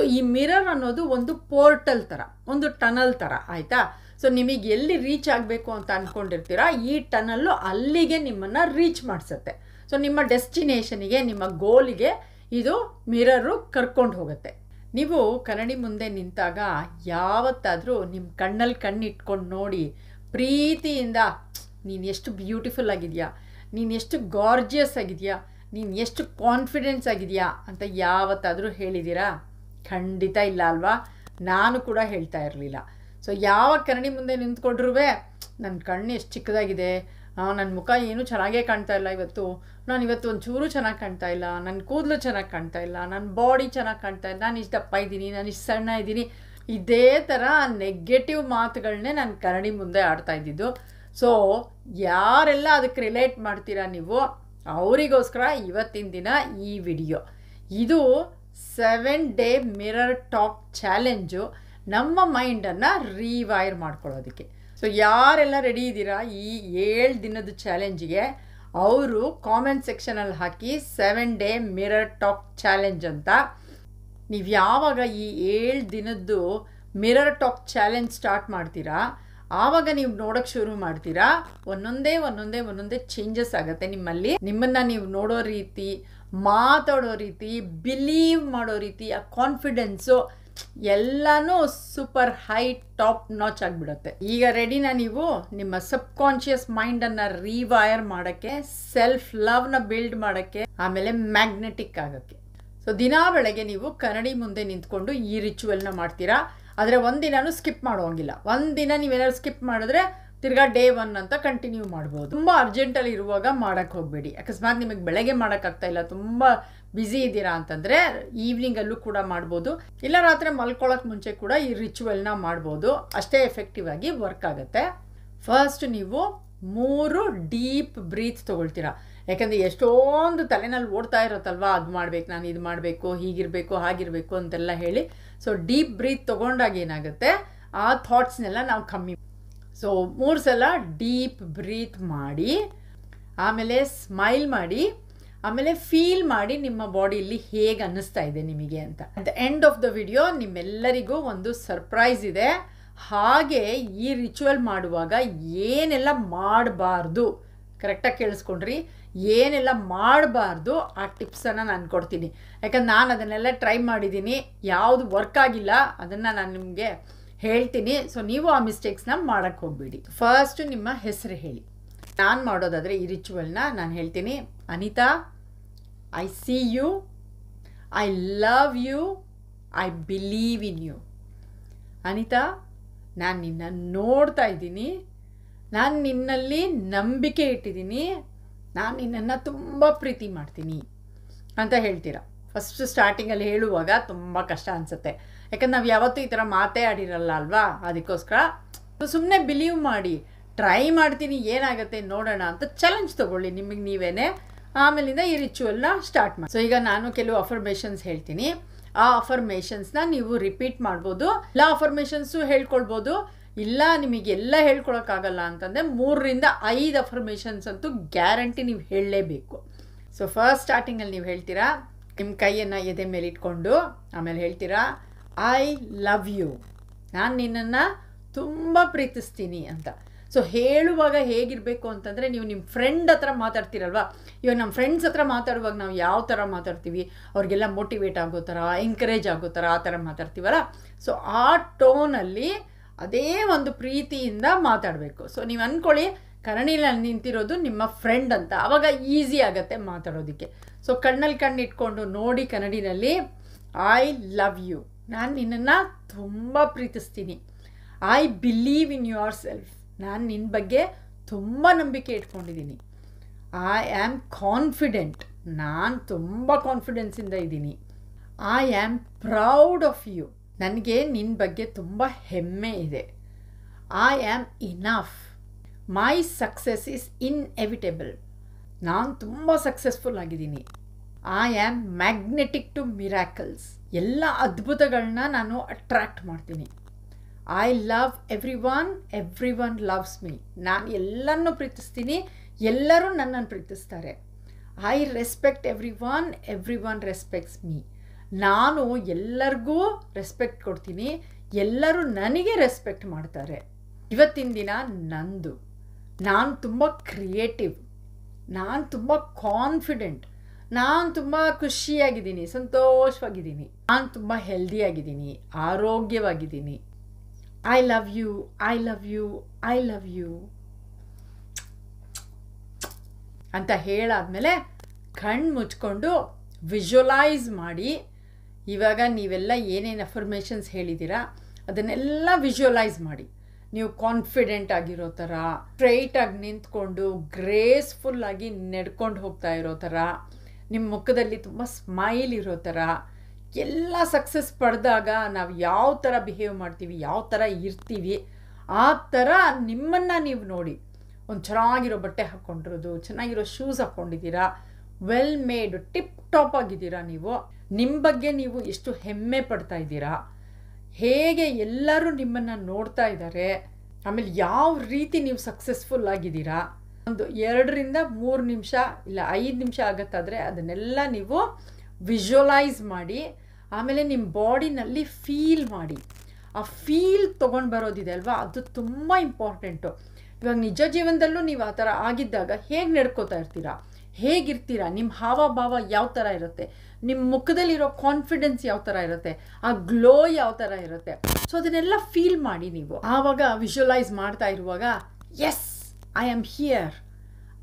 So ಈ mirror ಅನ್ನೋದು ಒಂದು ಪೋರ್ಟಲ್ ಥರ, ಒಂದು ಟನಲ್ ಥರ, ಆಯಿತಾ? ಸೊ ನಿಮಗೆ ಎಲ್ಲಿ ರೀಚ್ ಆಗಬೇಕು ಅಂತ ಅಂದ್ಕೊಂಡಿರ್ತೀರಾ, ಈ ಟನಲ್ಲು ಅಲ್ಲಿಗೆ ನಿಮ್ಮನ್ನು ರೀಚ್ ಮಾಡಿಸುತ್ತೆ. ಸೊ ನಿಮ್ಮ ಡೆಸ್ಟಿನೇಷನಿಗೆ, ನಿಮ್ಮ ಗೋಲಿಗೆ ಇದು ಮಿರರು ಕರ್ಕೊಂಡು ಹೋಗುತ್ತೆ. ನೀವು ಕನ್ನಡಿ ಮುಂದೆ ನಿಂತಾಗ ಯಾವತ್ತಾದರೂ ನಿಮ್ಮ ಕಣ್ಣಲ್ಲಿ ಕಣ್ಣಿಟ್ಕೊಂಡು ನೋಡಿ, ಪ್ರೀತಿಯಿಂದ ನೀನು ಎಷ್ಟು ಬ್ಯೂಟಿಫುಲ್ ಆಗಿದೆಯಾ, ನೀನು ಎಷ್ಟು ಗಾರ್ಜಿಯಸ್ ಆಗಿದೆಯಾ, ನೀನು ಎಷ್ಟು ಕಾನ್ಫಿಡೆನ್ಸ್ ಆಗಿದೆಯಾ ಅಂತ ಯಾವತ್ತಾದರೂ ಹೇಳಿದ್ದೀರಾ? ಖಂಡಿತ ಇಲ್ಲ ಅಲ್ವಾ? ನಾನು ಕೂಡ ಹೇಳ್ತಾ ಇರಲಿಲ್ಲ. ಸೊ ಯಾವ ಕನ್ನಡಿ ಮುಂದೆ ನಿಂತ್ಕೊಂಡ್ರೂ ನನ್ನ ಕಣ್ಣು ಎಷ್ಟು ಚಿಕ್ಕದಾಗಿದೆ, ನನ್ನ ಮುಖ ಏನೂ ಚೆನ್ನಾಗೇ ಕಾಣ್ತಾ ಇಲ್ಲ ಇವತ್ತು, ನಾನು ಇವತ್ತು ಒಂಚೂರು ಚೆನ್ನಾಗಿ ಕಾಣ್ತಾ ಇಲ್ಲ, ನನ್ನ ಕೂದಲು ಚೆನ್ನಾಗಿ ಕಾಣ್ತಾ ಇಲ್ಲ, ನನ್ನ ಬಾಡಿ ಚೆನ್ನಾಗಿ ಕಾಣ್ತಾ ಇಲ್ಲ, ನಾನು ಇಷ್ಟು ದಪ್ಪ ಇದ್ದೀನಿ, ನಾನು ಇಷ್ಟು ಸಣ್ಣ ಇದ್ದೀನಿ, ಇದೇ ಥರ ನೆಗೆಟಿವ್ ಮಾತುಗಳನ್ನೇ ನಾನು ಕನ್ನಡಿ ಮುಂದೆ ಆಡ್ತಾ ಇದ್ದಿದ್ದು. ಸೊ ಯಾರೆಲ್ಲ ಅದಕ್ಕೆ ರಿಲೇಟ್ ಮಾಡ್ತೀರಾ ನೀವು, ಅವರಿಗೋಸ್ಕರ ಇವತ್ತಿನ ದಿನ ಈ ವಿಡಿಯೋ. ಇದು 7 ಡೇ ಮಿರರ್ ಟಾಕ್ ಚಾಲೆಂಜು, ನಮ್ಮ ಮೈಂಡನ್ನು ರೀವೈರ್ ಮಾಡ್ಕೊಳ್ಳೋದಕ್ಕೆ. ಸೊ ಯಾರೆಲ್ಲ ರೆಡಿ ಇದ್ದೀರಾ ಈ 7 ದಿನದ ಚಾಲೆಂಜಿಗೆ, ಅವರು ಕಾಮೆಂಟ್ ಸೆಕ್ಷನಲ್ಲಿ ಹಾಕಿ 7 ಡೇ ಮಿರರ್ ಟಾಕ್ ಚಾಲೆಂಜ್ ಅಂತ. ನೀವು ಯಾವಾಗ ಈ 7 ದಿನದ್ದು ಮಿರರ್ ಟಾಕ್ ಚಾಲೆಂಜ್ ಸ್ಟಾರ್ಟ್ ಮಾಡ್ತೀರಾ, ಆವಾಗ ನೀವು ನೋಡೋಕ್ಕೆ ಶುರು ಮಾಡ್ತೀರಾ, ಒಂದೊಂದೇ ಚೇಂಜಸ್ ಆಗುತ್ತೆ ನಿಮ್ಮಲ್ಲಿ. ನಿಮ್ಮನ್ನು ನೀವು ನೋಡೋ ರೀತಿ, ಮಾತಾಡೋ ರೀತಿ, ಬಿಲೀವ್ ಮಾಡೋ ರೀತಿ, ಆ ಕಾನ್ಫಿಡೆನ್ಸು ಎಲ್ಲನೂ ಸೂಪರ್ ಹೈ ಟಾಪ್ ನಾಚ್ ಆಗಿಬಿಡುತ್ತೆ. ಈಗ ರೆಡಿನಾ ನೀವು ನಿಮ್ಮ ಸಬ್ ಕಾನ್ಷಿಯಸ್ ಮೈಂಡನ್ನು ರೀವೈರ್ ಮಾಡೋಕ್ಕೆ, ಸೆಲ್ಫ್ ಲವ್ನ ಬಿಲ್ಡ್ ಮಾಡೋಕ್ಕೆ, ಆಮೇಲೆ ಮ್ಯಾಗ್ನೆಟಿಕ್ ಆಗೋಕ್ಕೆ. ಸೊ ದಿನ ಬೆಳಗ್ಗೆ ನೀವು ಕನ್ನಡಿ ಮುಂದೆ ನಿಂತ್ಕೊಂಡು ಈ ರಿಚುವಲ್ನ ಮಾಡ್ತೀರಾ. ಆದರೆ ಒಂದಿನೂ ಸ್ಕಿಪ್ ಮಾಡೋಂಗಿಲ್ಲ. ಒಂದಿನ ನೀವೇನಾದ್ರು ಸ್ಕಿಪ್ ಮಾಡಿದ್ರೆ ತಿರ್ಗಾ ಡೇ 1 ಅಂತ ಕಂಟಿನ್ಯೂ ಮಾಡ್ಬೋದು. ತುಂಬ ಅರ್ಜೆಂಟಲ್ಲಿ ಇರುವಾಗ ಮಾಡೋಕ್ಕೆ ಹೋಗಬೇಡಿ. ಅಕಸ್ಮಾತ್ ನಿಮಗೆ ಬೆಳಗ್ಗೆ ಮಾಡೋಕ್ಕಾಗ್ತಾಯಿಲ್ಲ, ತುಂಬ ಬ್ಯುಸಿ ಇದ್ದೀರಾ ಅಂತಂದರೆ ಈವ್ನಿಂಗಲ್ಲೂ ಕೂಡ ಮಾಡ್ಬೋದು, ಇಲ್ಲ ರಾತ್ರಿ ಮಲ್ಕೊಳ್ಳೋಕೆ ಮುಂಚೆ ಕೂಡ ಈ ರಿಚುವಲ್ನ ಮಾಡ್ಬೋದು. ಅಷ್ಟೇ ಎಫೆಕ್ಟಿವ್ ಆಗಿ ವರ್ಕ್ ಆಗುತ್ತೆ. ಫಸ್ಟ್ ನೀವು 3 ಡೀಪ್ ಬ್ರೀತ್ ತೊಗೊಳ್ತೀರಾ. ಯಾಕಂದರೆ ಎಷ್ಟೊಂದು ತಲೆನಲ್ಲಿ ಓಡ್ತಾ ಇರುತ್ತಲ್ವ, ಅದು ಮಾಡಬೇಕು, ನಾನು ಇದು ಮಾಡಬೇಕು, ಹೀಗಿರಬೇಕು, ಹಾಗಿರಬೇಕು ಅಂತೆಲ್ಲ ಹೇಳಿ. ಸೊ ಡೀಪ್ ಬ್ರೀತ್ ತೊಗೊಂಡಾಗ ಏನಾಗುತ್ತೆ, ಆ ಥಾಟ್ಸ್ನೆಲ್ಲ ನಾವು ಕಮ್ಮಿ. ಸೊ 3 ಸಲ ಡೀಪ್ ಬ್ರೀತ್ ಮಾಡಿ, ಆಮೇಲೆ ಸ್ಮೈಲ್ ಮಾಡಿ, ಆಮೇಲೆ ಫೀಲ್ ಮಾಡಿ ನಿಮ್ಮ ಬಾಡಿಯಲ್ಲಿ ಹೇಗೆ ಅನ್ನಿಸ್ತಾ ಇದೆ ನಿಮಗೆ ಅಂತ. At the end of the video ನಿಮ್ಮೆಲ್ಲರಿಗೂ ಒಂದು ಸರ್ಪ್ರೈಸ್ ಇದೆ. ಹಾಗೆ ಈ ರಿಚುವಲ್ ಮಾಡುವಾಗ ಏನೆಲ್ಲ ಮಾಡಬಾರ್ದು, ಕರೆಕ್ಟಾಗಿ ಕೇಳಿಸ್ಕೊಂಡ್ರಿ, ಏನೆಲ್ಲ ಮಾಡಬಾರ್ದು ಆ ಟಿಪ್ಸನ್ನು ನಾನು ಕೊಡ್ತೀನಿ. ಯಾಕಂದ್ರೆ ನಾನು ಅದನ್ನೆಲ್ಲ ಟ್ರೈ ಮಾಡಿದ್ದೀನಿ, ಯಾವುದು ವರ್ಕ್ ಆಗಿಲ್ಲ ಅದನ್ನು ನಾನು ನಿಮಗೆ ಹೇಳ್ತೀನಿ. ಸೊ ನೀವು ಆ ಮಿಸ್ಟೇಕ್ಸ್ನ ಮಾಡೋಕ್ಕೆ ಹೋಗಬೇಡಿ. ಫಸ್ಟು ನಿಮ್ಮ ಹೆಸರು ಹೇಳಿ. ನಾನು ಮಾಡೋದಾದರೆ ಈ ರಿಚುವಲ್ನ ನಾನು ಹೇಳ್ತೀನಿ. Anita, I see you, I love you, I believe in you. Anita, ನಾನು ನಿನ್ನ ನೋಡ್ತಾ ಇದ್ದೀನಿ, ನಾನು ನಿನ್ನಲ್ಲಿ ನಂಬಿಕೆ ಇಟ್ಟಿದ್ದೀನಿ, ನಾನು ನಿನ್ನನ್ನು ತುಂಬ ಪ್ರೀತಿ ಮಾಡ್ತೀನಿ ಅಂತ ಹೇಳ್ತೀರಾ. ಫಸ್ಟ್ ಸ್ಟಾರ್ಟಿಂಗಲ್ಲಿ ಹೇಳುವಾಗ ತುಂಬ ಕಷ್ಟ ಅನಿಸುತ್ತೆ, ಯಾಕಂದ್ರೆ ನಾವು ಯಾವತ್ತೂ ಈ ಥರ ಮಾತೇ ಆಡಿರಲ್ಲ ಅಲ್ವಾ. ಅದಕ್ಕೋಸ್ಕರ ಸುಮ್ಮನೆ ಬಿಲೀವ್ ಮಾಡಿ, ಟ್ರೈ ಮಾಡ್ತೀನಿ ಏನಾಗುತ್ತೆ ನೋಡೋಣ ಅಂತ ಚಾಲೆಂಜ್ ತೊಗೊಳ್ಳಿ ನಿಮಗೆ ನೀವೇ. ಆಮೇಲಿಂದ ಈ ರಿಚುವಲ್ನ ಸ್ಟಾರ್ಟ್ ಮಾಡಿ. ಸೊ ಈಗ ನಾನು ಕೆಲವು ಅಫರ್ಮೇಷನ್ಸ್ ಹೇಳ್ತೀನಿ, ಆ ಅಫರ್ಮೇಷನ್ಸ್ನ ನೀವು ರಿಪೀಟ್ ಮಾಡ್ಬೋದು. ಎಲ್ಲ ಅಫರ್ಮೇಷನ್ಸು ಹೇಳ್ಕೊಳ್ಬೋದು, ಇಲ್ಲ ನಿಮಗೆಲ್ಲ ಹೇಳ್ಕೊಳಕ್ಕಾಗಲ್ಲ ಅಂತಂದರೆ 3 ರಿಂದ 5 ಅಫರ್ಮೇಷನ್ಸ್ ಅಂತೂ ಗ್ಯಾರಂಟಿ ನೀವು ಹೇಳಲೇಬೇಕು. ಸೊ ಫಸ್ಟ್ ಸ್ಟಾರ್ಟಿಂಗಲ್ಲಿ ನೀವು ಹೇಳ್ತೀರಾ, ನಿಮ್ಮ ಕೈಯನ್ನು ಎದೆ ಮೇಲೆ ಇಟ್ಕೊಂಡು, ಆಮೇಲೆ ಹೇಳ್ತೀರಾ ಐ ಲವ್ ಯು, ನಾನು ನಿನ್ನನ್ನು ತುಂಬ ಪ್ರೀತಿಸ್ತೀನಿ ಅಂತ. ಸೊ ಹೇಳುವಾಗ ಹೇಗಿರಬೇಕು ಅಂತಂದರೆ, ನೀವು ನಿಮ್ಮ ಫ್ರೆಂಡ್ ಹತ್ರ ಮಾತಾಡ್ತೀರಲ್ವ, ಇವಾಗ ನಮ್ಮ ಫ್ರೆಂಡ್ಸ್ ಹತ್ರ ಮಾತಾಡುವಾಗ ನಾವು ಯಾವ ಥರ ಮಾತಾಡ್ತೀವಿ, ಅವ್ರಿಗೆಲ್ಲ ಮೋಟಿವೇಟ್ ಆಗೋ ಥರ, ಎಂಕರೇಜ್ ಆಗೋ ಥರ, ಆ ಥರ ಮಾತಾಡ್ತೀವಲ್ಲ. ಸೊ ಆ ಟೋನಲ್ಲಿ ಅದೇ ಒಂದು ಪ್ರೀತಿಯಿಂದ ಮಾತಾಡಬೇಕು. ಸೊ ನೀವು ಅಂದ್ಕೊಳ್ಳಿ ಕನ್ನಡಿಯಲ್ಲಿ ನಿಂತಿರೋದು ನಿಮ್ಮ ಫ್ರೆಂಡ್ ಅಂತ, ಆವಾಗ ಈಸಿ ಆಗುತ್ತೆ ಮಾತಾಡೋದಕ್ಕೆ. ಸೊ ಕಣ್ಣಲ್ಲಿ ಕಣ್ಣು ಇಟ್ಕೊಂಡು ನೋಡಿ ಕನ್ನಡಿನಲ್ಲಿ, ಐ ಲವ್ ಯು, ನಾನು ನಿನ್ನನ್ನು ತುಂಬ ಪ್ರೀತಿಸ್ತೀನಿ. I believe in yourself, ನಾನು ನಿನ್ನ ಬಗ್ಗೆ ತುಂಬ ನಂಬಿಕೆ ಇಟ್ಕೊಂಡಿದ್ದೀನಿ. ಐ ಆ್ಯಮ್ ಕಾನ್ಫಿಡೆಂಟ್, ನಾನು ತುಂಬ ಕಾನ್ಫಿಡೆನ್ಸಿಂದ ಇದ್ದೀನಿ. I am proud of you, ನನಗೆ ನಿನ್ನ ಬಗ್ಗೆ ತುಂಬ ಹೆಮ್ಮೆ ಇದೆ. I am enough, my success is inevitable, ನಾನು ತುಂಬ ಸಕ್ಸಸ್ಫುಲ್ ಆಗಿದ್ದೀನಿ. I am magnetic to miracles, ಎಲ್ಲ ಅದ್ಭುತಗಳನ್ನ ನಾನು ಅಟ್ರ್ಯಾಕ್ಟ್ ಮಾಡ್ತೀನಿ. I love everyone loves me, ನಾನು ಎಲ್ಲರನ್ನೂ ಪ್ರೀತಿಸ್ತೀನಿ, ಎಲ್ಲರೂ ನನ್ನನ್ನು ಪ್ರೀತಿಸ್ತಾರೆ. I respect everyone respects me, ನಾನು ಎಲ್ಲರಿಗೂ ರೆಸ್ಪೆಕ್ಟ್ ಕೊಡ್ತೀನಿ, ಎಲ್ಲರೂ ನನಗೆ ರೆಸ್ಪೆಕ್ಟ್ ಮಾಡ್ತಾರೆ. ಇವತ್ತಿನ ದಿನ ನಂದು. ನಾನು ತುಂಬ ಕ್ರಿಯೇಟಿವ್, ನಾನು ತುಂಬ ಕಾನ್ಫಿಡೆಂಟ್, ನಾನು ತುಂಬ ಖುಷಿಯಾಗಿದ್ದೀನಿ, ಸಂತೋಷವಾಗಿದ್ದೀನಿ, ನಾನು ತುಂಬ ಹೆಲ್ದಿಯಾಗಿದ್ದೀನಿ, ಆರೋಗ್ಯವಾಗಿದ್ದೀನಿ. I love you, I love you, I love you ಅಂತ ಹೇಳಾದ್ಮೇಲೆ ಕಣ್ಣು ಮುಚ್ಕೊಂಡು ವಿಜುವಲೈಸ್ ಮಾಡಿ. ಇವಾಗ ನೀವೆಲ್ಲ ಏನೇನು ಅಫರ್ಮೇಷನ್ಸ್ ಹೇಳಿದ್ದೀರಾ ಅದನ್ನೆಲ್ಲ ವಿಜುವಲೈಸ್ ಮಾಡಿ. ನೀವು ಕಾನ್ಫಿಡೆಂಟ್ ಆಗಿರೋ ಥರ, ಸ್ಟ್ರೈಟಾಗಿ ನಿಂತ್ಕೊಂಡು ಗ್ರೇಸ್ಫುಲ್ಲಾಗಿ ನಡ್ಕೊಂಡು ಹೋಗ್ತಾ ಇರೋ ಥರ, ನಿಮ್ಮ ಮುಖದಲ್ಲಿ ತುಂಬ ಸ್ಮೈಲ್ ಇರೋ ಥರ. ಎಲ್ಲ ಸಕ್ಸಸ್ ಪಡೆದಾಗ ನಾವು ಯಾವ ಥರ ಬಿಹೇವ್ ಮಾಡ್ತೀವಿ, ಯಾವ ಥರ ಇರ್ತೀವಿ, ಆ ಥರ ನಿಮ್ಮನ್ನು ನೀವು ನೋಡಿ. ಒಂದು ಚೆನ್ನಾಗಿರೋ ಬಟ್ಟೆ ಹಾಕ್ಕೊಂಡಿರೋದು, ಚೆನ್ನಾಗಿರೋ ಶೂಸ್ ಹಾಕ್ಕೊಂಡಿದ್ದೀರಾ, ವೆಲ್ ಮೇಡ್, ಟಿಪ್ ಟಾಪ್ ಆಗಿದ್ದೀರಾ. ನೀವು ನಿಮ್ಮ ಬಗ್ಗೆ ನೀವು ಎಷ್ಟು ಹೆಮ್ಮೆ ಪಡ್ತಾ ಇದ್ದೀರಾ, ಹೇಗೆ ಎಲ್ಲರೂ ನಿಮ್ಮನ್ನು ನೋಡ್ತಾ ಇದ್ದಾರೆ, ಆಮೇಲೆ ಯಾವ ರೀತಿ ನೀವು ಸಕ್ಸಸ್ಫುಲ್ ಆಗಿದ್ದೀರಾ. ಒಂದು 2-3 ನಿಮಿಷ ಇಲ್ಲ 5 ನಿಮಿಷ ಆಗತ್ತಾದರೆ ಅದನ್ನೆಲ್ಲ ನೀವು ವಿಜುವಲೈಸ್ ಮಾಡಿ. ಆಮೇಲೆ ನಿಮ್ಮ ಬಾಡಿನಲ್ಲಿ ಫೀಲ್ ಮಾಡಿ. ಆ ಫೀಲ್ ತೊಗೊಂಡು ಬರೋದಿದೆ ಅಲ್ವಾ, ಅದು ತುಂಬ ಇಂಪಾರ್ಟೆಂಟು. ಇವಾಗ ನಿಜ ಜೀವನದಲ್ಲೂ ನೀವು ಆ ಥರ ಆಗಿದ್ದಾಗ ಹೇಗೆ ನಡ್ಕೋತಾ ಇರ್ತೀರಾ, ಹೇಗಿರ್ತೀರಾ, ನಿಮ್ಮ ಹಾವಭಾವ ಯಾವ ಥರ ಇರುತ್ತೆ, ನಿಮ್ಮ ಮುಖದಲ್ಲಿರೋ ಕಾನ್ಫಿಡೆನ್ಸ್ ಯಾವ ಥರ ಇರುತ್ತೆ, ಆ ಗ್ಲೋ ಯಾವ ಥರ ಇರುತ್ತೆ. ಸೊ ಅದನ್ನೆಲ್ಲ ಫೀಲ್ ಮಾಡಿ ನೀವು. ಆವಾಗ ವಿಜುವಲೈಸ್ ಮಾಡ್ತಾ ಇರುವಾಗ yes I am here,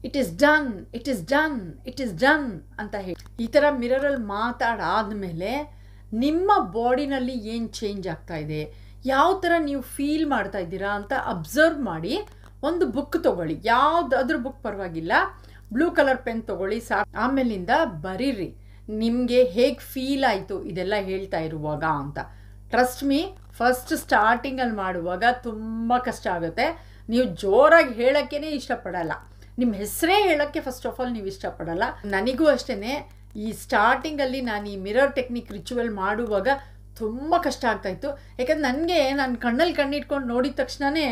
it is done, it is done, it is done ಅಂತ ಹೇಳಿ ಈ ಥರ ಮಿರರಲ್ಲಿ ಮಾತಾಡಾದಮೇಲೆ ನಿಮ್ಮ ಬಾಡಿನಲ್ಲಿ ಏನು ಚೇಂಜ್ ಆಗ್ತಾ ಇದೆ, ಯಾವ ಥರ ನೀವು ಫೀಲ್ ಮಾಡ್ತಾ ಇದ್ದೀರಾ ಅಂತ ಅಬ್ಸರ್ವ್ ಮಾಡಿ. ಒಂದು ಬುಕ್ ತೊಗೊಳ್ಳಿ, ಯಾವುದಾದ್ರೂ ಬುಕ್ ಪರವಾಗಿಲ್ಲ, ಬ್ಲೂ ಕಲರ್ ಪೆನ್ ತೊಗೊಳ್ಳಿ ಸಾಕು. ಆಮೇಲಿಂದ ಬರೀರಿ ನಿಮಗೆ ಹೇಗೆ ಫೀಲ್ ಆಯಿತು ಇದೆಲ್ಲ ಹೇಳ್ತಾ ಇರುವಾಗ ಅಂತ. ಟ್ರಸ್ಟ್ ಮೀ, ಫಸ್ಟ್ ಸ್ಟಾರ್ಟಿಂಗಲ್ಲಿ ಮಾಡುವಾಗ ತುಂಬ ಕಷ್ಟ ಆಗುತ್ತೆ. ನೀವು ಜೋರಾಗಿ ಹೇಳೋಕ್ಕೇ ಇಷ್ಟಪಡಲ್ಲ, ನಿಮ್ಮ ಹೆಸರೇ ಹೇಳೋಕ್ಕೆ ಫಸ್ಟ್ ಆಫ್ ಆಲ್ ನೀವು ಇಷ್ಟಪಡಲ್ಲ. ನನಗೂ ಅಷ್ಟೇ ಈ ಸ್ಟಾರ್ಟಿಂಗಲ್ಲಿ ನಾನು ಈ ಮಿರರ್ ಟೆಕ್ನಿಕ್ ರಿಚುವಲ್ ಮಾಡುವಾಗ ತುಂಬ ಕಷ್ಟ ಆಗ್ತಾಯಿತ್ತು. ಯಾಕಂದ್ರೆ ನನಗೆ ನಾನು ಕಣ್ಣಲ್ಲಿ ಕಣ್ಣಿಟ್ಕೊಂಡು ನೋಡಿದ ತಕ್ಷಣವೇ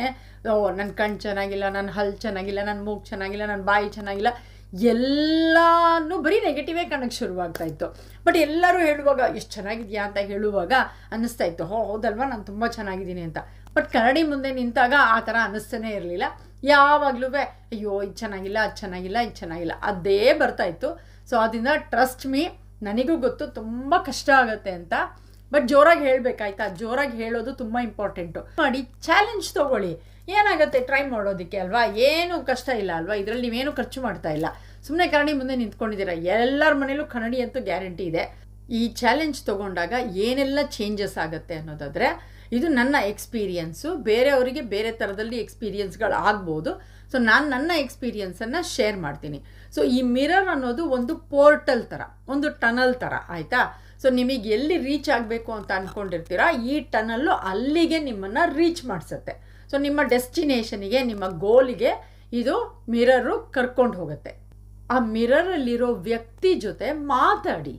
ನನ್ನ ಕಣ್ಣು ಚೆನ್ನಾಗಿಲ್ಲ, ನನ್ನ ಹಲ್ಲು ಚೆನ್ನಾಗಿಲ್ಲ, ನನ್ನ ಮೂಗು ಚೆನ್ನಾಗಿಲ್ಲ, ನನ್ನ ಬಾಯಿ ಚೆನ್ನಾಗಿಲ್ಲ, ಎಲ್ಲನೂ ಬರೀ ನೆಗೆಟಿವೇ ಕಾಣೋಕ್ಕೆ ಶುರುವಾಗ್ತಾಯಿತ್ತು. ಬಟ್ ಎಲ್ಲರೂ ಹೇಳುವಾಗ ಎಷ್ಟು ಚೆನ್ನಾಗಿದೆಯಾ ಅಂತ ಹೇಳುವಾಗ ಅನ್ನಿಸ್ತಾ ಇತ್ತು, ಹೌದಲ್ವಾ ನಾನು ತುಂಬ ಚೆನ್ನಾಗಿದ್ದೀನಿ ಅಂತ. ಬಟ್ ಕನ್ನಡಿ ಮುಂದೆ ನಿಂತಾಗ ಆ ಥರ ಅನ್ನಿಸ್ತಾನೇ ಇರಲಿಲ್ಲ. ಯಾವಾಗಲೂ ಅಯ್ಯೋ ಇದು ಚೆನ್ನಾಗಿಲ್ಲ, ಅದು ಚೆನ್ನಾಗಿಲ್ಲ, ಇದು ಚೆನ್ನಾಗಿಲ್ಲ ಅದೇ ಬರ್ತಾಯಿತ್ತು. ಸೊ ಅದರಿಂದ ಟ್ರಸ್ಟ್ ಮೀ, ನನಗೂ ಗೊತ್ತು ತುಂಬ ಕಷ್ಟ ಆಗುತ್ತೆ ಅಂತ. ಬಟ್ ಜೋರಾಗಿ ಹೇಳಬೇಕಾಯ್ತಾ, ಜೋರಾಗಿ ಹೇಳೋದು ತುಂಬ ಇಂಪಾರ್ಟೆಂಟು. ಮಾಡಿ ಚಾಲೆಂಜ್ ತೊಗೊಳ್ಳಿ, ಏನಾಗುತ್ತೆ ಟ್ರೈ ಮಾಡೋದಕ್ಕೆ ಅಲ್ವಾ, ಏನು ಕಷ್ಟ ಇಲ್ಲ ಅಲ್ವಾ, ಇದರಲ್ಲಿ ನೀವೇನು ಖರ್ಚು ಮಾಡ್ತಾ ಇಲ್ಲ, ಸುಮ್ಮನೆ ಕನ್ನಡಿ ಮುಂದೆ ನಿಂತ್ಕೊಂಡಿದ್ದೀರಾ. ಎಲ್ಲರ ಮನೇಲೂ ಕನ್ನಡಿ ಅಂತೂ ಗ್ಯಾರಂಟಿ ಇದೆ. ಈ ಚಾಲೆಂಜ್ ತೊಗೊಂಡಾಗ ಏನೆಲ್ಲ ಚೇಂಜಸ್ ಆಗುತ್ತೆ ಅನ್ನೋದಾದರೆ, ಇದು ನನ್ನ ಎಕ್ಸ್ಪೀರಿಯನ್ಸು, ಬೇರೆಯವರಿಗೆ ಬೇರೆ ಥರದಲ್ಲಿ ಎಕ್ಸ್ಪೀರಿಯನ್ಸ್ಗಳು ಆಗ್ಬೋದು. ಸೊ ನಾನು ನನ್ನ ಎಕ್ಸ್ಪೀರಿಯನ್ಸನ್ನು ಶೇರ್ ಮಾಡ್ತೀನಿ. ಸೊ ಈ ಮಿರರ್ ಅನ್ನೋದು ಒಂದು ಪೋರ್ಟಲ್ ಥರ, ಒಂದು ಟನಲ್ ಥರ ಆಯಿತಾ. ಸೊ ನಿಮಗೆ ಎಲ್ಲಿ ರೀಚ್ ಆಗಬೇಕು ಅಂತ ಅಂದ್ಕೊಂಡಿರ್ತೀರಾ, ಈ ಟನಲ್ಲು ಅಲ್ಲಿಗೆ ನಿಮ್ಮನ್ನು ರೀಚ್ ಮಾಡಿಸುತ್ತೆ. ಸೊ ನಿಮ್ಮ ಡೆಸ್ಟಿನೇಷನಿಗೆ, ನಿಮ್ಮ ಗೋಲಿಗೆ ಇದು ಮಿರರು ಕರ್ಕೊಂಡು ಹೋಗುತ್ತೆ. ಆ ಮಿರರಲ್ಲಿರೋ ವ್ಯಕ್ತಿ ಜೊತೆ ಮಾತಾಡಿ,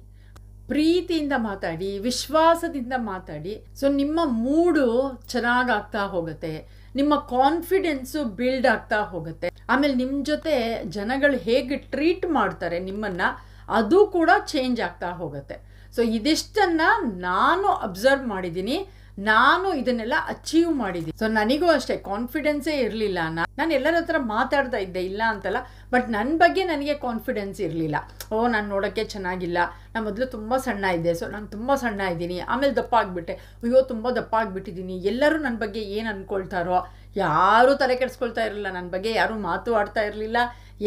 ಪ್ರೀತಿಯಿಂದ ಮಾತಾಡಿ, ವಿಶ್ವಾಸದಿಂದ ಮಾತಾಡಿ. ಸೊ ನಿಮ್ಮ ಮೂಡು ಚೆನ್ನಾಗಾಗ್ತಾ ಹೋಗುತ್ತೆ, ನಿಮ್ಮ ಕಾನ್ಫಿಡೆನ್ಸು ಬಿಲ್ಡ್ ಆಗ್ತಾ ಹೋಗುತ್ತೆ. ಆಮೇಲೆ ನಿಮ್ಮ ಜೊತೆ ಜನಗಳು ಹೇಗೆ ಟ್ರೀಟ್ ಮಾಡ್ತಾರೆ ನಿಮ್ಮನ್ನು, ಅದು ಕೂಡ ಚೇಂಜ್ ಆಗ್ತಾ ಹೋಗುತ್ತೆ. ಸೊ ಇದಿಷ್ಟನ್ನು ನಾನು ಅಬ್ಸರ್ವ್ ಮಾಡಿದ್ದೀನಿ, ನಾನು ಇದನ್ನೆಲ್ಲ ಅಚೀವ್ ಮಾಡಿದ್ದೀನಿ. ಸೊ ನನಗೂ ಅಷ್ಟೇ ಕಾನ್ಫಿಡೆನ್ಸೇ ಇರಲಿಲ್ಲ. ನಾನು ಎಲ್ಲರ ಹತ್ರ ಮಾತಾಡ್ತಾ ಇದ್ದೆ, ಇಲ್ಲ ಅಂತಲ್ಲ, ಬಟ್ ನನ್ನ ಬಗ್ಗೆ ನನಗೆ ಕಾನ್ಫಿಡೆನ್ಸ್ ಇರಲಿಲ್ಲ. ನಾನು ನೋಡೋಕ್ಕೆ ಚೆನ್ನಾಗಿಲ್ಲ, ನಾನು ಮೊದಲು ತುಂಬ ಸಣ್ಣ ಇದ್ದೆ, ಸೊ ನಾನು ತುಂಬ ಸಣ್ಣ ಇದ್ದೀನಿ, ಆಮೇಲೆ ದಪ್ಪ ಆಗಿಬಿಟ್ಟೆ, ಅಯ್ಯೋ ತುಂಬ ದಪ್ಪ ಆಗಿಬಿಟ್ಟಿದ್ದೀನಿ, ಎಲ್ಲರೂ ನನ್ನ ಬಗ್ಗೆ ಏನು ಅಂದ್ಕೊಳ್ತಾರೋ, ಯಾರೂ ತಲೆ ಕೆಡಿಸ್ಕೊಳ್ತಾ ಇರಲಿಲ್ಲ, ನನ್ನ ಬಗ್ಗೆ ಯಾರೂ ಮಾತು ಆಡ್ತಾ ಇರಲಿಲ್ಲ.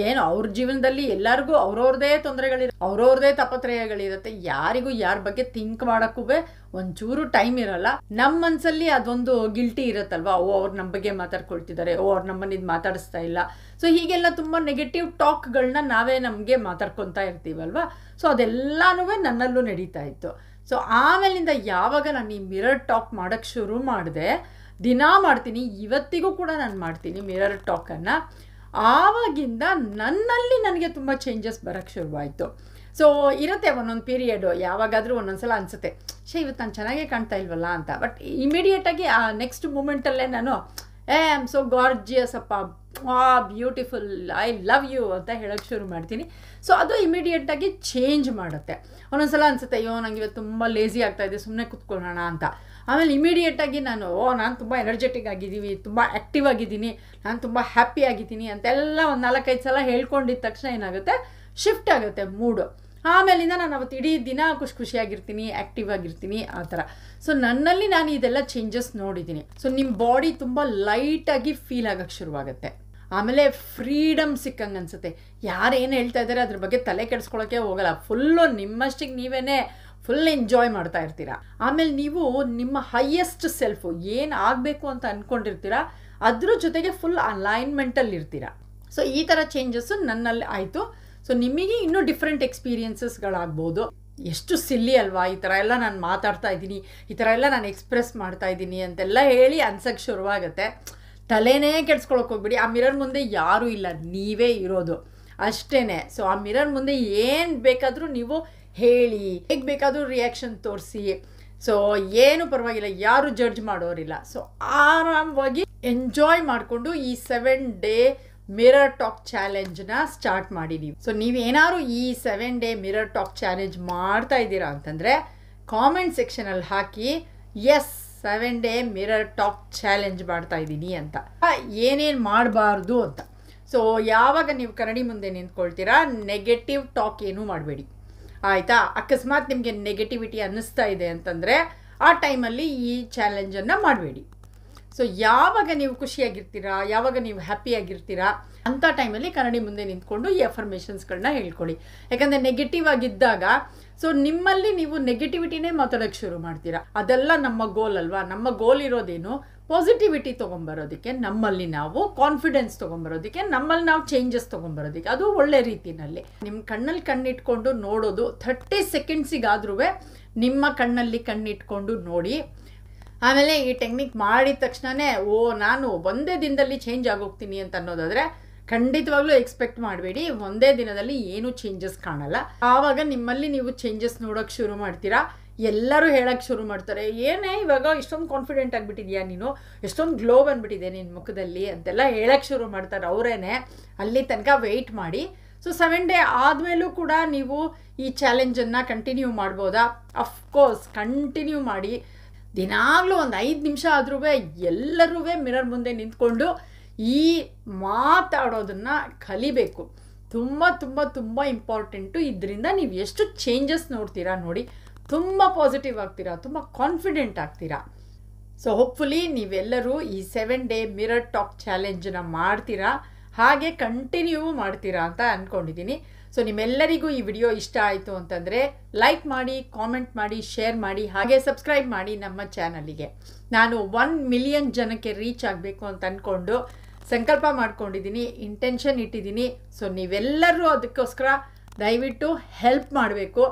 ಏನು ಅವ್ರ ಜೀವನದಲ್ಲಿ ಎಲ್ಲರಿಗೂ ಅವ್ರವ್ರದೇ ತೊಂದರೆಗಳಿರುತ್ತೆ, ಅವ್ರವ್ರದೇ ತಾಪತ್ರಯಗಳಿರುತ್ತೆ, ಯಾರಿಗೂ ಯಾರ ಬಗ್ಗೆ ಥಿಂಕ್ ಮಾಡೋಕ್ಕೂ ಒಂಚೂರು ಟೈಮ್ ಇರಲ್ಲ. ನಮ್ಮ ಮನಸ್ಸಲ್ಲಿ ಅದೊಂದು ಗಿಲ್ಟಿ ಇರುತ್ತಲ್ವ, ಅವ್ರು ನಮ್ಮ ಬಗ್ಗೆ ಮಾತಾಡ್ಕೊಳ್ತಿದ್ದಾರೆ, ಅವ್ರು ನಮ್ಮನ್ನ ಇದು ಮಾತಾಡಿಸ್ತಾ ಇಲ್ಲ. ಸೊ ಹೀಗೆಲ್ಲ ತುಂಬ ನೆಗೆಟಿವ್ ಟಾಕ್ಗಳನ್ನ ನಾವೇ ನಮಗೆ ಮಾತಾಡ್ಕೊತಾ ಇರ್ತೀವಲ್ವ. ಸೊ ಅದೆಲ್ಲನೂ ನನ್ನಲ್ಲೂ ನಡೀತಾ ಇತ್ತು. ಸೊ ಆಮೇಲಿಂದ ಯಾವಾಗ ನಾನು ಈ ಮಿರರ್ ಟಾಕ್ ಮಾಡೋಕ್ಕೆ ಶುರು ಮಾಡಿದೆ, ದಿನ ಮಾಡ್ತೀನಿ, ಇವತ್ತಿಗೂ ಕೂಡ ನಾನು ಮಾಡ್ತೀನಿ ಮಿರರ್ ಟಾಕನ್ನು. ಆವಾಗಿಂದ ನನ್ನಲ್ಲಿ ನನಗೆ ತುಂಬ ಚೇಂಜಸ್ ಬರೋಕ್ಕೆ ಶುರುವಾಯಿತು. ಸೊ ಇರುತ್ತೆ ಒಂದೊಂದು ಪೀರಿಯಡು, ಯಾವಾಗಾದರೂ ಒಂದೊಂದು ಸಲ ಅನಿಸುತ್ತೆ, ಇವತ್ತು ನಾನು ಚೆನ್ನಾಗೇ ಕಾಣ್ತಾ ಇಲ್ವಲ್ಲ ಅಂತ. ಬಟ್ ಇಮಿಡಿಯೇಟಾಗಿ ಆ ನೆಕ್ಸ್ಟ್ ಮೂಮೆಂಟಲ್ಲೇ ನಾನು ಐ ಆಮ್ ಸೊ ಗಾರ್ಜಿಯಸ್ ಅಪ್ಪ, ಬ್ಯೂಟಿಫುಲ್, ಐ ಲವ್ ಯು ಅಂತ ಹೇಳೋಕ್ಕೆ ಶುರು ಮಾಡ್ತೀನಿ. ಸೊ ಅದು ಇಮಿಡಿಯೇಟಾಗಿ ಚೇಂಜ್ ಮಾಡುತ್ತೆ. ಒಂದೊಂದ್ಸಲ ಅನಿಸುತ್ತೆ, ಅಯ್ಯೋ ನಂಗೆ ಇವತ್ತು ತುಂಬ ಲೇಸಿ ಆಗ್ತಾಯಿದೆ, ಸುಮ್ಮನೆ ಕೂತ್ಕೊಳ್ಳೋಣ ಅಂತ. ಆಮೇಲೆ ಇಮಿಡಿಯೇಟಾಗಿ ನಾನು ತುಂಬ ಎನರ್ಜೆಟಿಕ್ ಆಗಿದ್ದೀವಿ, ತುಂಬ ಆ್ಯಕ್ಟಿವ್ ಆಗಿದ್ದೀನಿ, ನಾನು ತುಂಬ ಹ್ಯಾಪಿ ಆಗಿದ್ದೀನಿ ಅಂತೆಲ್ಲ ಒಂದು 4-5 ಸಲ ಹೇಳ್ಕೊಂಡಿದ್ದ ತಕ್ಷಣ ಏನಾಗುತ್ತೆ, ಶಿಫ್ಟ್ ಆಗುತ್ತೆ ಮೂಡು. ಆಮೇಲಿಂದ ನಾನು ಅವತ್ತು ಇಡೀ ದಿನ ಖುಷಿಯಾಗಿರ್ತೀನಿ, ಆ್ಯಕ್ಟಿವ್ ಆಗಿರ್ತೀನಿ ಆ ಥರ. ಸೊ ನನ್ನಲ್ಲಿ ನಾನು ಇದೆಲ್ಲ ಚೇಂಜಸ್ ನೋಡಿದ್ದೀನಿ. ಸೊ ನಿಮ್ಮ ಬಾಡಿ ತುಂಬ ಲೈಟಾಗಿ ಫೀಲ್ ಆಗೋಕ್ಕೆ ಶುರುವಾಗುತ್ತೆ. ಆಮೇಲೆ ಫ್ರೀಡಮ್ ಸಿಕ್ಕಂಗೆ ಅನಿಸುತ್ತೆ. ಯಾರೇನು ಹೇಳ್ತಾ ಇದ್ದಾರೆ ಅದ್ರ ಬಗ್ಗೆ ತಲೆ ಕೆಡಿಸ್ಕೊಳ್ಳೋಕ್ಕೆ ಹೋಗಲ್ಲ. ಫುಲ್ಲು ನಿಮ್ಮಷ್ಟಿಗೆ ನೀವೇ ಫುಲ್ ಎಂಜಾಯ್ ಮಾಡ್ತಾ ಇರ್ತೀರ. ಆಮೇಲೆ ನೀವು ನಿಮ್ಮ ಹೈಯೆಸ್ಟ್ ಸೆಲ್ಫು ಏನು ಆಗಬೇಕು ಅಂತ ಅಂದ್ಕೊಂಡಿರ್ತೀರ ಅದ್ರ ಜೊತೆಗೆ ಫುಲ್ ಅಲೈನ್ಮೆಂಟಲ್ಲಿ ಇರ್ತೀರ. ಸೊ ಈ ಥರ ಚೇಂಜಸ್ಸು ನನ್ನಲ್ಲಿ ಆಯಿತು. ಸೊ ನಿಮಗೆ ಇನ್ನೂ ಡಿಫ್ರೆಂಟ್ ಎಕ್ಸ್ಪೀರಿಯನ್ಸಸ್ಗಳಾಗ್ಬೋದು. ಎಷ್ಟು ಸಿಲ್ಲಿ ಅಲ್ವಾ, ಈ ಥರ ಎಲ್ಲ ನಾನು ಮಾತಾಡ್ತಾ ಇದ್ದೀನಿ, ಈ ಥರ ಎಲ್ಲ ನಾನು ಎಕ್ಸ್ಪ್ರೆಸ್ ಮಾಡ್ತಾ ಇದ್ದೀನಿ ಅಂತೆಲ್ಲ ಹೇಳಿ ಅನ್ಸೋಕ್ಕೆ ಶುರುವಾಗುತ್ತೆ. ತಲೆನೇ ಕೆಡ್ಸ್ಕೊಳಕ್ಕೆ ಹೋಗ್ಬಿಡಿ. ಆ ಮಿರರ್ ಮುಂದೆ ಯಾರೂ ಇಲ್ಲ, ನೀವೇ ಇರೋದು ಅಷ್ಟೇ. ಸೊ ಆ ಮಿರರ್ ಮುಂದೆ ಏನು ಬೇಕಾದರೂ ನೀವು ಹೇಳಿ, ಹೇಗೆ ಬೇಕಾದರೂ ರಿಯಾಕ್ಷನ್ ತೋರಿಸಿ. ಸೊ ಏನು ಪರವಾಗಿಲ್ಲ, ಯಾರು ಜಡ್ಜ್ ಮಾಡೋರಿಲ್ಲ. ಸೊ ಆರಾಮವಾಗಿ ಎಂಜಾಯ್ ಮಾಡಿಕೊಂಡು ಈ 7 ಡೇ ಮಿರರ್ ಟಾಕ್ ಚಾಲೆಂಜ್ನ ಸ್ಟಾರ್ಟ್ ಮಾಡಿ ನೀವು. ಸೊ ನೀವೇನಾದ್ರು ಈ 7 ಡೇ ಮಿರರ್ ಟಾಕ್ ಚಾಲೆಂಜ್ ಮಾಡ್ತಾ ಇದ್ದೀರಾ ಅಂತಂದರೆ ಕಾಮೆಂಟ್ ಸೆಕ್ಷನಲ್ಲಿ ಹಾಕಿ, yes 7 day mirror talk challenge ಮಾಡ್ತಾ ಇದ್ದೀನಿ ಅಂತ, ಏನೇನು ಮಾಡಬಾರ್ದು ಅಂತ. ಸೊ ಯಾವಾಗ ನೀವು ಕನ್ನಡಿ ಮುಂದೆ ನಿಂತ್ಕೊಳ್ತೀರಾ, ನೆಗೆಟಿವ್ ಟಾಕ್ ಏನೂ ಮಾಡಬೇಡಿ ಆಯಿತಾ. ಅಕಸ್ಮಾತ್ ನಿಮಗೆ ನೆಗೆಟಿವಿಟಿ ಅನ್ನಿಸ್ತಾ ಇದೆ ಅಂತಂದರೆ ಆ ಟೈಮಲ್ಲಿ ಈ ಚಾಲೆಂಜನ್ನು ಮಾಡಬೇಡಿ. ಸೊ ಯಾವಾಗ ನೀವು ಖುಷಿಯಾಗಿರ್ತೀರಾ, ಯಾವಾಗ ನೀವು ಹ್ಯಾಪಿಯಾಗಿರ್ತೀರಾ ಅಂಥ ಟೈಮಲ್ಲಿ ಕನ್ನಡಿ ಮುಂದೆ ನಿಂತ್ಕೊಂಡು ಈ ಅಫರ್ಮೇಷನ್ಸ್ಗಳನ್ನ ಹೇಳ್ಕೊಳ್ಳಿ. ಯಾಕಂದರೆ ನೆಗೆಟಿವ್ ಆಗಿದ್ದಾಗ ಸೊ ನಿಮ್ಮಲ್ಲಿ ನೀವು ನೆಗೆಟಿವಿಟಿನೇ ಮಾತಾಡೋಕ್ಕೆ ಶುರು ಮಾಡ್ತೀರಾ. ಅದೆಲ್ಲ ನಮ್ಮ ಗೋಲ್ ಅಲ್ವಾ. ನಮ್ಮ ಗೋಲ್ ಇರೋದೇನು, ಪಾಸಿಟಿವಿಟಿ ತೊಗೊಂಬರೋದಕ್ಕೆ, ನಮ್ಮಲ್ಲಿ ನಾವು ಕಾನ್ಫಿಡೆನ್ಸ್ ತೊಗೊಂಬರೋದಕ್ಕೆ, ನಮ್ಮಲ್ಲಿ ನಾವು ಚೇಂಜಸ್ ತೊಗೊಂಬರೋದಕ್ಕೆ. ಅದು ಒಳ್ಳೆ ರೀತಿಯಲ್ಲಿ ನಿಮ್ಮ ಕಣ್ಣಲ್ಲಿ ಕಣ್ಣಿಟ್ಕೊಂಡು ನೋಡೋದು. 30 ಸೆಕೆಂಡ್ಸಿಗಾದ್ರೂ ನಿಮ್ಮ ಕಣ್ಣಲ್ಲಿ ಕಣ್ಣಿಟ್ಕೊಂಡು ನೋಡಿ. ಆಮೇಲೆ ಈ ಟೆಕ್ನಿಕ್ ಮಾಡಿದ ತಕ್ಷಣವೇ ನಾನು ಒಂದೇ ದಿನದಲ್ಲಿ ಚೇಂಜ್ ಆಗೋಗ್ತೀನಿ ಅಂತ ಅನ್ನೋದಾದರೆ ಖಂಡಿತವಾಗ್ಲೂ ಎಕ್ಸ್ಪೆಕ್ಟ್ ಮಾಡಬೇಡಿ. ಒಂದೇ ದಿನದಲ್ಲಿ ಏನೂ ಚೇಂಜಸ್ ಕಾಣಲ್ಲ. ಆವಾಗ ನಿಮ್ಮಲ್ಲಿ ನೀವು ಚೇಂಜಸ್ ನೋಡೋಕ್ಕೆ ಶುರು ಮಾಡ್ತೀರಾ. ಎಲ್ಲರೂ ಹೇಳೋಕ್ಕೆ ಶುರು ಮಾಡ್ತಾರೆ, ಏನೇ ಇವಾಗ ಇಷ್ಟೊಂದು ಕಾನ್ಫಿಡೆಂಟ್ ಆಗಿಬಿಟ್ಟಿದ್ಯಾ ನೀನು, ಎಷ್ಟೊಂದು ಗ್ಲೋ ಬಂದುಬಿಟ್ಟಿದೆ ನಿನ್ನ ಮುಖದಲ್ಲಿ ಅಂತೆಲ್ಲ ಹೇಳೋಕ್ಕೆ ಶುರು ಮಾಡ್ತಾರೆ ಅವರೇನೆ. ಅಲ್ಲಿ ತನಕ ವೆಯ್ಟ್ ಮಾಡಿ. ಸೊ 7 ಡೇ ಆದಮೇಲೂ ಕೂಡ ನೀವು ಈ ಚಾಲೆಂಜನ್ನು ಕಂಟಿನ್ಯೂ ಮಾಡ್ಬೋದಾ? ಅಫ್ಕೋರ್ಸ್ ಕಂಟಿನ್ಯೂ ಮಾಡಿ. ದಿನಾಗಲೂ ಒಂದು 5 ನಿಮಿಷ ಆದ್ರೂ ಎಲ್ಲರೂ ಮಿರರ್ ಮುಂದೆ ನಿಂತ್ಕೊಂಡು ಈ ಮಾತಾಡೋದನ್ನು ಕಲಿಬೇಕು. ತುಂಬ ತುಂಬ ತುಂಬ ಇಂಪಾರ್ಟೆಂಟು. ಇದರಿಂದ ನೀವು ಎಷ್ಟು ಚೇಂಜಸ್ ನೋಡ್ತೀರಾ ನೋಡಿ, ತುಂಬ ಪಾಸಿಟಿವ್ ಆಗ್ತೀರಾ, ತುಂಬ ಕಾನ್ಫಿಡೆಂಟ್ ಆಗ್ತೀರಾ. ಸೊ ಹೋಪ್ಫುಲಿ ನೀವೆಲ್ಲರೂ ಈ 7 ಡೇ ಮಿರರ್ ಟಾಕ್ ಚಾಲೆಂಜನ್ನ ಮಾಡ್ತೀರಾ, ಹಾಗೆ ಕಂಟಿನ್ಯೂ ಮಾಡ್ತೀರಾ ಅಂತ ಅಂದ್ಕೊಂಡಿದ್ದೀನಿ. ಸೊ ನಿಮ್ಮೆಲ್ಲರಿಗೂ ಈ ವಿಡಿಯೋ ಇಷ್ಟ ಆಯಿತು ಅಂತಂದರೆ ಲೈಕ್ ಮಾಡಿ, ಕಾಮೆಂಟ್ ಮಾಡಿ, ಶೇರ್ ಮಾಡಿ, ಹಾಗೆ ಸಬ್ಸ್ಕ್ರೈಬ್ ಮಾಡಿ ನಮ್ಮ ಚಾನಲಿಗೆ. ನಾನು 1 ಮಿಲಿಯನ್ ಜನಕ್ಕೆ ರೀಚ್ ಆಗಬೇಕು ಅಂತ ಅಂದ್ಕೊಂಡು ಸಂಕಲ್ಪ ಮಾಡ್ಕೊಂಡಿದ್ದೀನಿ, ಇಂಟೆನ್ಷನ್ ಇಟ್ಟಿದ್ದೀನಿ. ಸೊ ನೀವೆಲ್ಲರೂ ಅದಕ್ಕೋಸ್ಕರ ದಯವಿಟ್ಟು ಹೆಲ್ಪ್ ಮಾಡಬೇಕು.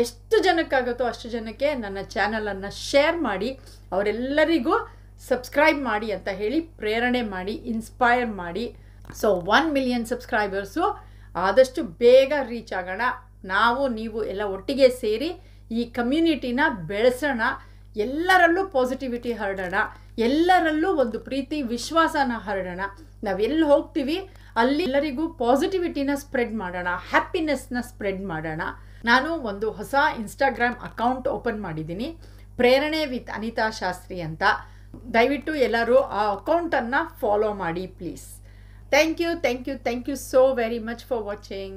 ಎಷ್ಟು ಜನಕ್ಕಾಗುತ್ತೋ ಅಷ್ಟು ಜನಕ್ಕೆ ನನ್ನ ಚಾನಲನ್ನು ಶೇರ್ ಮಾಡಿ, ಅವರೆಲ್ಲರಿಗೂ ಸಬ್ಸ್ಕ್ರೈಬ್ ಮಾಡಿ ಅಂತ ಹೇಳಿ ಪ್ರೇರಣೆ ಮಾಡಿ, ಇನ್ಸ್ಪೈರ್ ಮಾಡಿ. ಸೊ 1 ಮಿಲಿಯನ್ ಸಬ್ಸ್ಕ್ರೈಬರ್ಸು ಆದಷ್ಟು ಬೇಗ ರೀಚ್ ಆಗೋಣ. ನಾವು ನೀವು ಎಲ್ಲ ಒಟ್ಟಿಗೆ ಸೇರಿ ಈ ಕಮ್ಯುನಿಟಿನ ಬೆಳೆಸೋಣ. ಎಲ್ಲರಲ್ಲೂ ಪಾಸಿಟಿವಿಟಿ ಹರಡೋಣ, ಎಲ್ಲರಲ್ಲೂ ಒಂದು ಪ್ರೀತಿ ವಿಶ್ವಾಸನ ಹರಡೋಣ. ನಾವೆಲ್ಲಿ ಹೋಗ್ತೀವಿ ಅಲ್ಲಿ ಎಲ್ಲರಿಗೂ ಪಾಸಿಟಿವಿಟಿನ ಸ್ಪ್ರೆಡ್ ಮಾಡೋಣ, ಹ್ಯಾಪಿನೆಸ್ನ ಸ್ಪ್ರೆಡ್ ಮಾಡೋಣ. ನಾನು ಒಂದು ಹೊಸ ಇನ್ಸ್ಟಾಗ್ರಾಮ್ ಅಕೌಂಟ್ ಓಪನ್ ಮಾಡಿದ್ದೀನಿ, ಪ್ರೇರಣೆ ವಿತ್ ಅನಿತಾ ಶಾಸ್ತ್ರಿ ಅಂತ. ದಯವಿಟ್ಟು ಎಲ್ಲರೂ ಆ ಅಕೌಂಟನ್ನು ಫಾಲೋ ಮಾಡಿ please. Thank you so very much for watching.